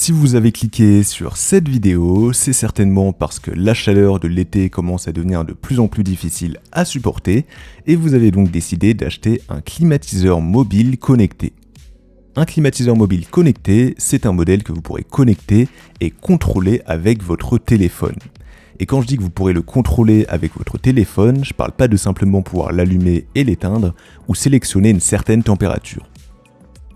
Si vous avez cliqué sur cette vidéo, c'est certainement parce que la chaleur de l'été commence à devenir de plus en plus difficile à supporter et vous avez donc décidé d'acheter un climatiseur mobile connecté. Un climatiseur mobile connecté, c'est un modèle que vous pourrez connecter et contrôler avec votre téléphone. Et quand je dis que vous pourrez le contrôler avec votre téléphone, je ne parle pas de simplement pouvoir l'allumer et l'éteindre ou sélectionner une certaine température.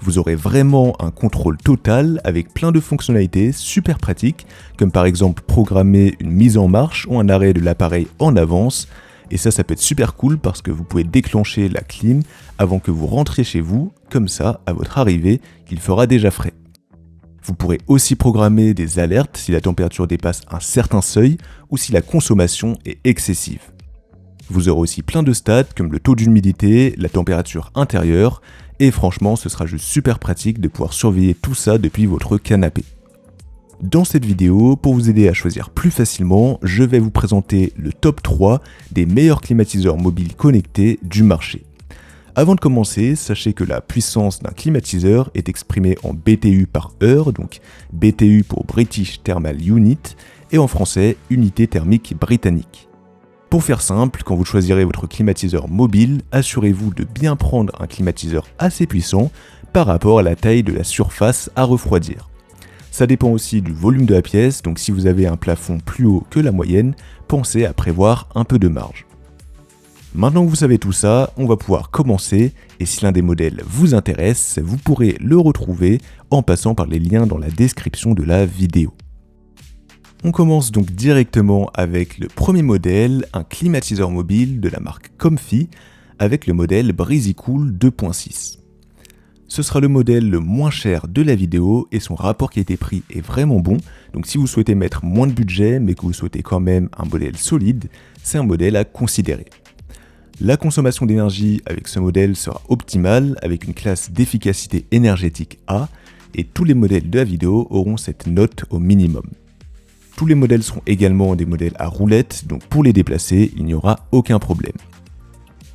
Vous aurez vraiment un contrôle total avec plein de fonctionnalités super pratiques, comme par exemple programmer une mise en marche ou un arrêt de l'appareil en avance. Et ça peut être super cool parce que vous pouvez déclencher la clim avant que vous rentriez chez vous, comme ça, à votre arrivée, il fera déjà frais. Vous pourrez aussi programmer des alertes si la température dépasse un certain seuil ou si la consommation est excessive. Vous aurez aussi plein de stats comme le taux d'humidité, la température intérieure, et franchement, ce sera juste super pratique de pouvoir surveiller tout ça depuis votre canapé. Dans cette vidéo, pour vous aider à choisir plus facilement, je vais vous présenter le top 3 des meilleurs climatiseurs mobiles connectés du marché. Avant de commencer, sachez que la puissance d'un climatiseur est exprimée en BTU par heure, donc BTU pour British Thermal Unit, et en français, unité thermique britannique. Pour faire simple, quand vous choisirez votre climatiseur mobile, assurez-vous de bien prendre un climatiseur assez puissant par rapport à la taille de la surface à refroidir. Ça dépend aussi du volume de la pièce, donc si vous avez un plafond plus haut que la moyenne, pensez à prévoir un peu de marge. Maintenant que vous savez tout ça, on va pouvoir commencer, et si l'un des modèles vous intéresse, vous pourrez le retrouver en passant par les liens dans la description de la vidéo. On commence donc directement avec le premier modèle, un climatiseur mobile de la marque Comfy, avec le modèle Breezycool 2.6. Ce sera le modèle le moins cher de la vidéo et son rapport qualité-prix est vraiment bon, donc si vous souhaitez mettre moins de budget mais que vous souhaitez quand même un modèle solide, c'est un modèle à considérer. La consommation d'énergie avec ce modèle sera optimale avec une classe d'efficacité énergétique A et tous les modèles de la vidéo auront cette note au minimum. Tous les modèles seront également des modèles à roulettes, donc pour les déplacer, il n'y aura aucun problème.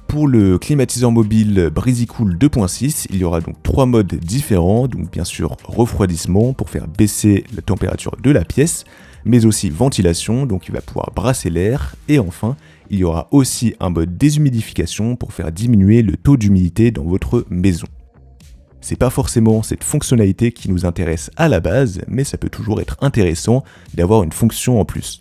Pour le climatiseur mobile Breezycool 2.6, il y aura donc 3 modes différents, donc bien sûr refroidissement pour faire baisser la température de la pièce, mais aussi ventilation, donc il va pouvoir brasser l'air, et enfin, il y aura aussi un mode déshumidification pour faire diminuer le taux d'humidité dans votre maison. C'est pas forcément cette fonctionnalité qui nous intéresse à la base, mais ça peut toujours être intéressant d'avoir une fonction en plus.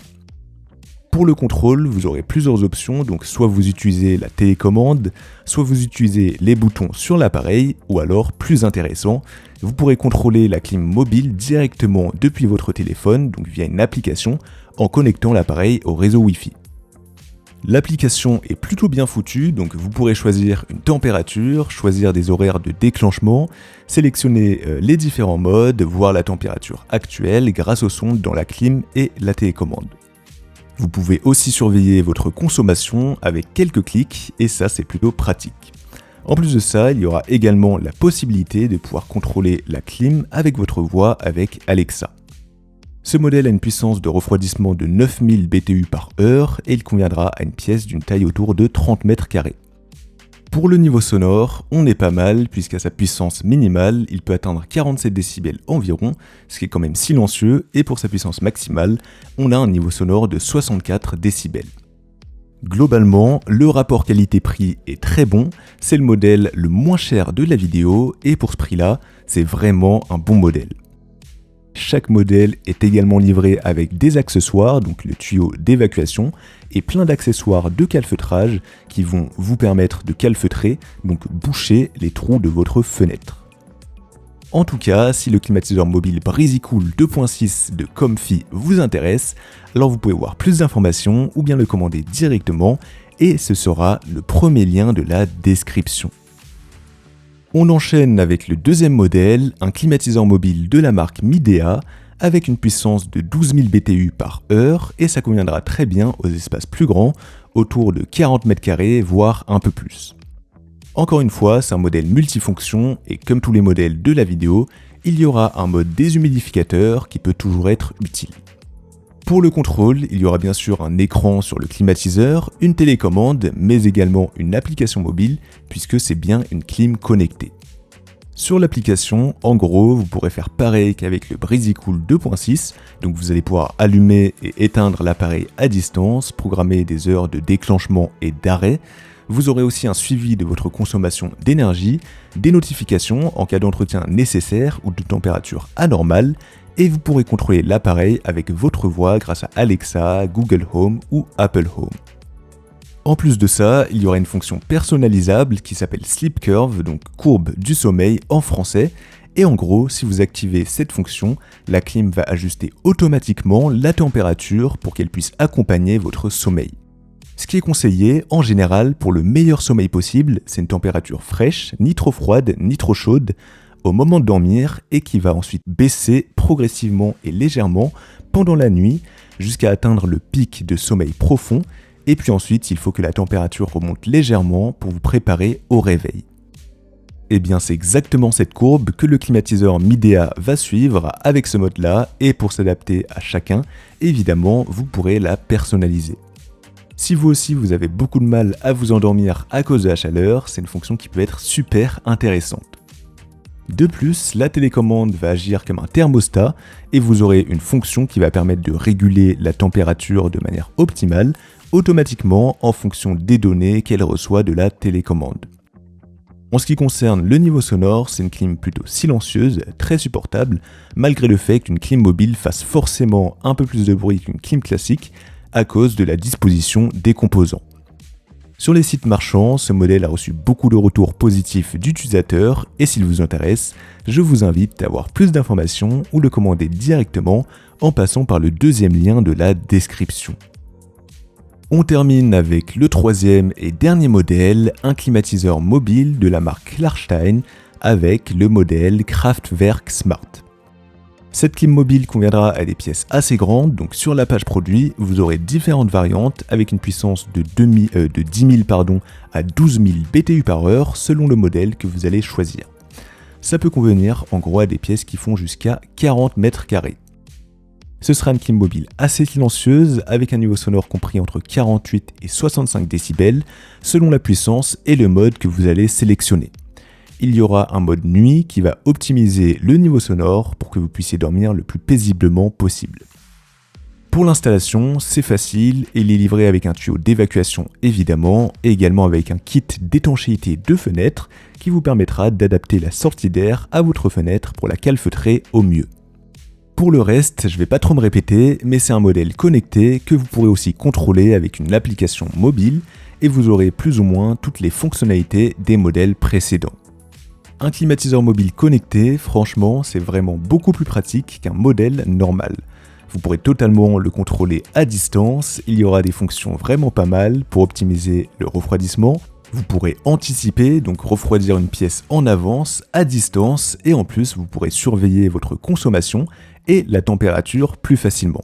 Pour le contrôle, vous aurez plusieurs options, donc soit vous utilisez la télécommande, soit vous utilisez les boutons sur l'appareil, ou alors, plus intéressant, vous pourrez contrôler la clim mobile directement depuis votre téléphone, donc via une application, en connectant l'appareil au réseau Wi-Fi. L'application est plutôt bien foutue, donc vous pourrez choisir une température, choisir des horaires de déclenchement, sélectionner les différents modes, voir la température actuelle grâce aux sondes dans la clim et la télécommande. Vous pouvez aussi surveiller votre consommation avec quelques clics et ça c'est plutôt pratique. En plus de ça, il y aura également la possibilité de pouvoir contrôler la clim avec votre voix avec Alexa. Ce modèle a une puissance de refroidissement de 9000 BTU par heure et il conviendra à une pièce d'une taille autour de 30 mètres carrés. Pour le niveau sonore, on est pas mal puisqu'à sa puissance minimale, il peut atteindre 47 décibels environ, ce qui est quand même silencieux, et pour sa puissance maximale, on a un niveau sonore de 64 décibels. Globalement, le rapport qualité-prix est très bon, c'est le modèle le moins cher de la vidéo et pour ce prix-là, c'est vraiment un bon modèle. Chaque modèle est également livré avec des accessoires, donc le tuyau d'évacuation, et plein d'accessoires de calfeutrage qui vont vous permettre de calfeutrer, donc boucher les trous de votre fenêtre. En tout cas, si le climatiseur mobile Breezycool 2.6 de Comfy vous intéresse, alors vous pouvez voir plus d'informations ou bien le commander directement, et ce sera le premier lien de la description. On enchaîne avec le deuxième modèle, un climatiseur mobile de la marque Midea avec une puissance de 12 000 BTU par heure et ça conviendra très bien aux espaces plus grands, autour de 40 m², voire un peu plus. Encore une fois, c'est un modèle multifonction et comme tous les modèles de la vidéo, il y aura un mode déshumidificateur qui peut toujours être utile. Pour le contrôle, il y aura bien sûr un écran sur le climatiseur, une télécommande, mais également une application mobile, puisque c'est bien une clim connectée. Sur l'application, en gros, vous pourrez faire pareil qu'avec le Breezycool 2.6, donc vous allez pouvoir allumer et éteindre l'appareil à distance, programmer des heures de déclenchement et d'arrêt. Vous aurez aussi un suivi de votre consommation d'énergie, des notifications en cas d'entretien nécessaire ou de température anormale, et vous pourrez contrôler l'appareil avec votre voix grâce à Alexa, Google Home ou Apple Home. En plus de ça, il y aura une fonction personnalisable qui s'appelle Sleep Curve, donc courbe du sommeil en français. Et en gros, si vous activez cette fonction, la clim va ajuster automatiquement la température pour qu'elle puisse accompagner votre sommeil. Ce qui est conseillé, en général, pour le meilleur sommeil possible, c'est une température fraîche, ni trop froide, ni trop chaude, au moment de dormir et qui va ensuite baisser progressivement et légèrement pendant la nuit jusqu'à atteindre le pic de sommeil profond. Et puis ensuite, il faut que la température remonte légèrement pour vous préparer au réveil. Et bien c'est exactement cette courbe que le climatiseur Midea va suivre avec ce mode-là, et pour s'adapter à chacun, évidemment, vous pourrez la personnaliser. Si vous aussi vous avez beaucoup de mal à vous endormir à cause de la chaleur, c'est une fonction qui peut être super intéressante. De plus, la télécommande va agir comme un thermostat et vous aurez une fonction qui va permettre de réguler la température de manière optimale, automatiquement en fonction des données qu'elle reçoit de la télécommande. En ce qui concerne le niveau sonore, c'est une clim plutôt silencieuse, très supportable, malgré le fait qu'une clim mobile fasse forcément un peu plus de bruit qu'une clim classique à cause de la disposition des composants. Sur les sites marchands, ce modèle a reçu beaucoup de retours positifs d'utilisateurs et s'il vous intéresse, je vous invite à avoir plus d'informations ou le commander directement en passant par le deuxième lien de la description. On termine avec le troisième et dernier modèle, un climatiseur mobile de la marque Klarstein avec le modèle Kraftwerk Smart. Cette clim mobile conviendra à des pièces assez grandes, donc sur la page produit, vous aurez différentes variantes avec une puissance de 10 000 à 12 000 BTU par heure selon le modèle que vous allez choisir. Ça peut convenir en gros à des pièces qui font jusqu'à 40 mètres carrés. Ce sera une clim mobile assez silencieuse avec un niveau sonore compris entre 48 et 65 décibels selon la puissance et le mode que vous allez sélectionner. Il y aura un mode nuit qui va optimiser le niveau sonore pour que vous puissiez dormir le plus paisiblement possible. Pour l'installation, c'est facile et il est livré avec un tuyau d'évacuation évidemment et également avec un kit d'étanchéité de fenêtre qui vous permettra d'adapter la sortie d'air à votre fenêtre pour la calfeutrer au mieux. Pour le reste, je vais pas trop me répéter, mais c'est un modèle connecté que vous pourrez aussi contrôler avec une application mobile et vous aurez plus ou moins toutes les fonctionnalités des modèles précédents. Un climatiseur mobile connecté, franchement, c'est vraiment beaucoup plus pratique qu'un modèle normal. Vous pourrez totalement le contrôler à distance, il y aura des fonctions vraiment pas mal pour optimiser le refroidissement. Vous pourrez anticiper, donc refroidir une pièce en avance, à distance, et en plus vous pourrez surveiller votre consommation et la température plus facilement.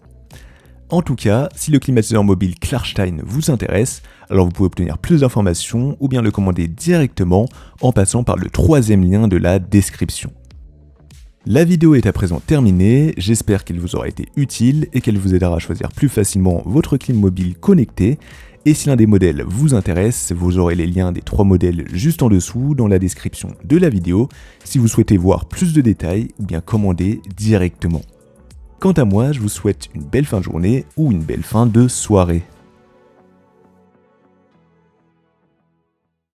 En tout cas, si le climatiseur mobile Klarstein vous intéresse, alors vous pouvez obtenir plus d'informations ou bien le commander directement en passant par le troisième lien de la description. La vidéo est à présent terminée, j'espère qu'elle vous aura été utile et qu'elle vous aidera à choisir plus facilement votre clim mobile connecté. Et si l'un des modèles vous intéresse, vous aurez les liens des 3 modèles juste en dessous dans la description de la vidéo si vous souhaitez voir plus de détails ou bien commander directement. Quant à moi, je vous souhaite une belle fin de journée ou une belle fin de soirée.